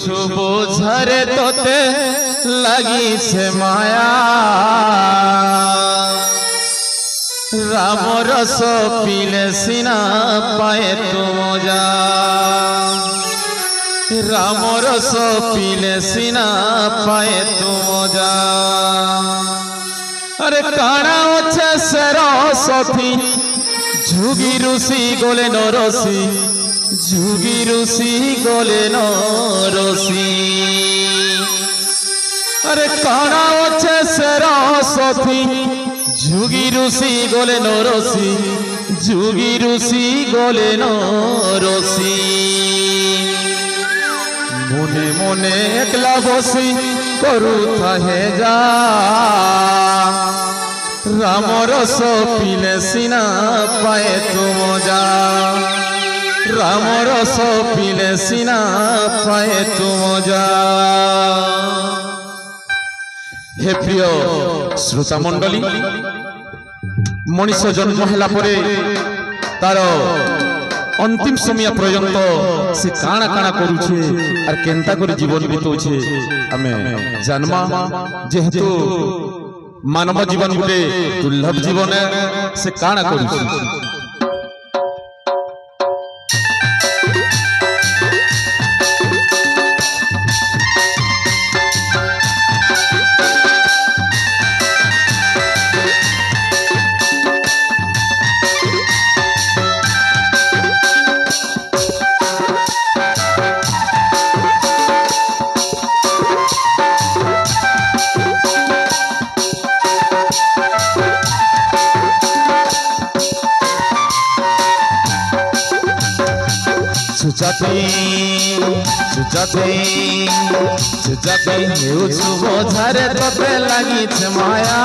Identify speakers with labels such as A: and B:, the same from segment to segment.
A: কিছু বোঝারে তোতে লাগিছে মায়া রাম রস পিলে সিনা পায়ে তু মজা রাম রস পিলে সিনা পায়ে তু মজা अरे काना अच्छे से रसथी झुगी ऋषि गोले नरसी झुगी ऋषि गोले नरसी अरे काना अच्छे से रसथी झुगी ऋषि गोले नरसी झुगी ऋषि गोले नरसी मने मने एकला बसी करू थाहे जा राम रस पिले सिना पाए तु मजा राम रस पिले सिना पाए तु मजा। हे प्रिय श्रोता मंडली मनीष जन्म है तार अंतिम समय पर्यंत से काना काना करुछे और केंता कर जीवन बीतौछे आमे जन्मा जेहेतु मानव जीवन गोटे दुर्लभ जीवन से काना करुछे बोझारे तोते लगी माया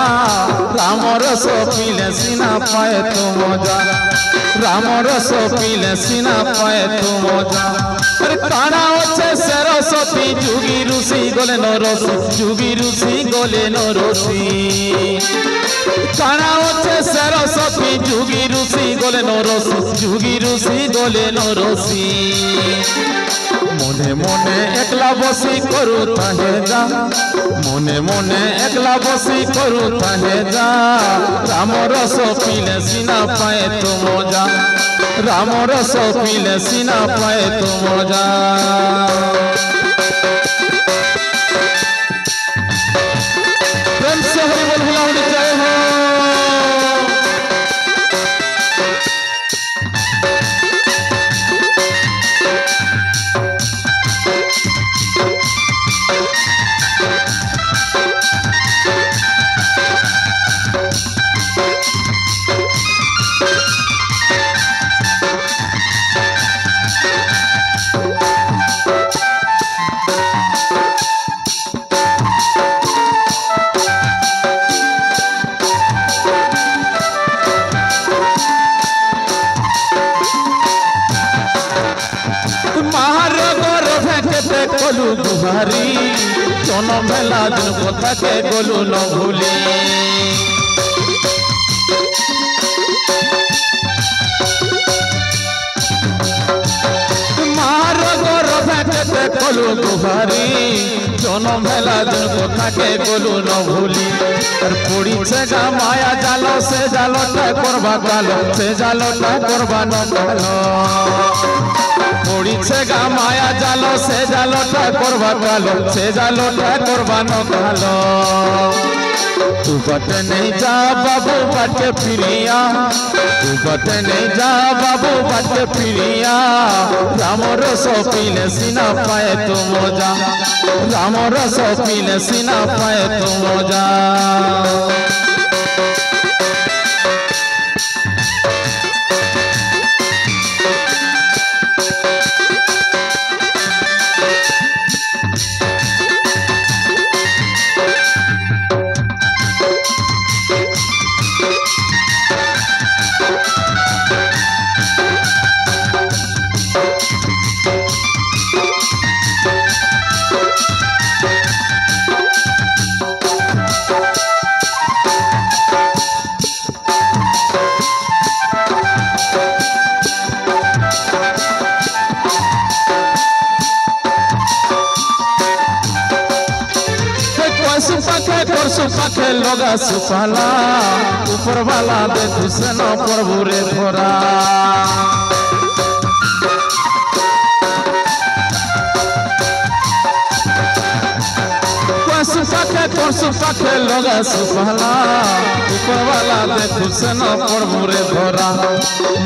A: राम रस पिले सिना पाए तु मजा राम रस पिले सिना पाए तु मजा। अरे काना अच्छे से रसती जुगी ऋषि गोले नरसी जुगी ऋषि गोले नरसी काना अच्छे से रसती जुगी ऋषि गोले नरसी जुगी ऋषि गोले नरसी मने मने एकला बसी करू ताहे जा मने मने एकला बसी करू ताहे जा राम रस पिले सिना पाए तु मजा राम रस पिले सिना पाए तु मजा। प्रेम से हरि बोल बुलावनी जय हो। गोलू गुहारी जन्म मेला दिन कथा के गोलू न भूली मार गोर भेटे गोलू गुहारी जन्म मेला दिन कथा के गोलू न भूली और पड़ी से गा माया जालो से जालोटा करबा गालो से जालोटा करबा न गालो पड़ीछे गा माया जालो से जालोटा करबा गालो से जालोटा करबा न गालो तू बटे नहीं जा बाबू बटे फिरिया तू बटे नहीं जा बाबू बटे फिरिया राम रस पिले सिना पाए तु मजा राम रस पिले सिना पाए तु मजा। कोसु पाखे लोगा सुपाला ऊपर वाला देखु से न प्रभु रे धरा कोसु पाखे लोगा सुपाला ऊपर वाला देखु से न प्रभु रे धरा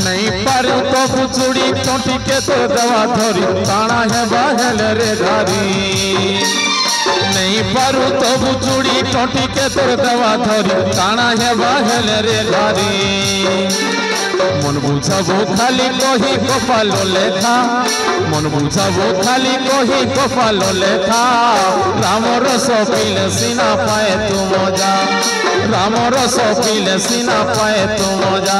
A: नहीं पारू तो बुचुड़ी टोटी के तो दवा धरी ताना है बाहल रे धारी नहीं पारू तो बुचुड़ी टोटी के तो दवा धरी ताना है बाहल रे धारी मन बुझाबो खाली कही कपालो लेखा मन बुझाबो खाली कही कपालो लेखा राम रस पीले सीना पाए तू मजा राम रस पीले सीना पाए तू मजा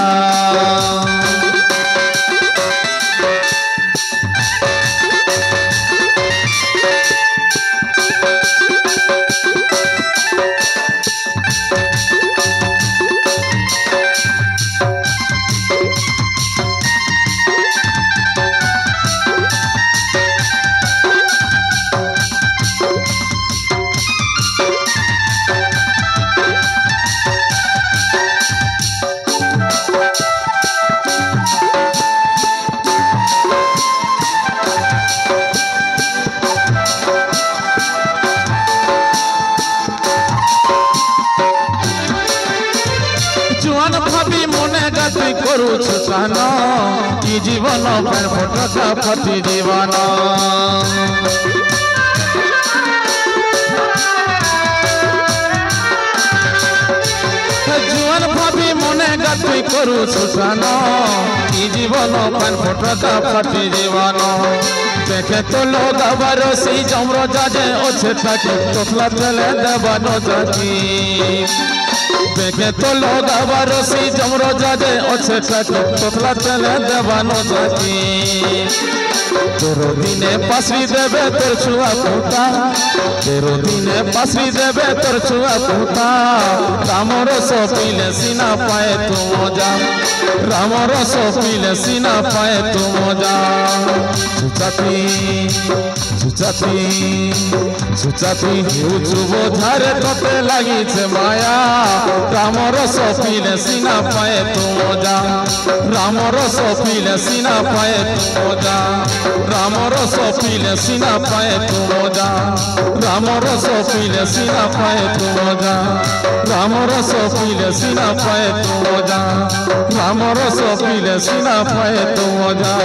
A: जुआन भाभी मने गाती करू छुटान ई जीवन पर फटका फटी जीवन जुआन भाभी मने गाती करू छुटान ई जीवन पर फटका फटी जीवन देखे तो लोग आबारो सी जमरो जाजे ओछे थाकी तोखला चले देबानो जाकी देखे तो लोग आबारो सी जमरो जाजे ओछे थाकी तोखला चले देबानो जाकी तेरो दिने पासरी देबे तोर छुआ पुता तेरो दिने पासरी देबे तोर छुआ पुता राम रस पीले सीना पाए तू मजा राम रस पीले सीना पाए तू मजा सुचाती उचुबो झारे तोते लागी छे माया राम रस पीले सीना पाए तू मजा राम रस पीले सीना पाए तू मजा राम रस पीले सीना पाए तू मजा राम रस पीले सीना पाए तू मजा राम रस पीले सीना पाए तू मजा राम रस पीले सीना पाए तू मजा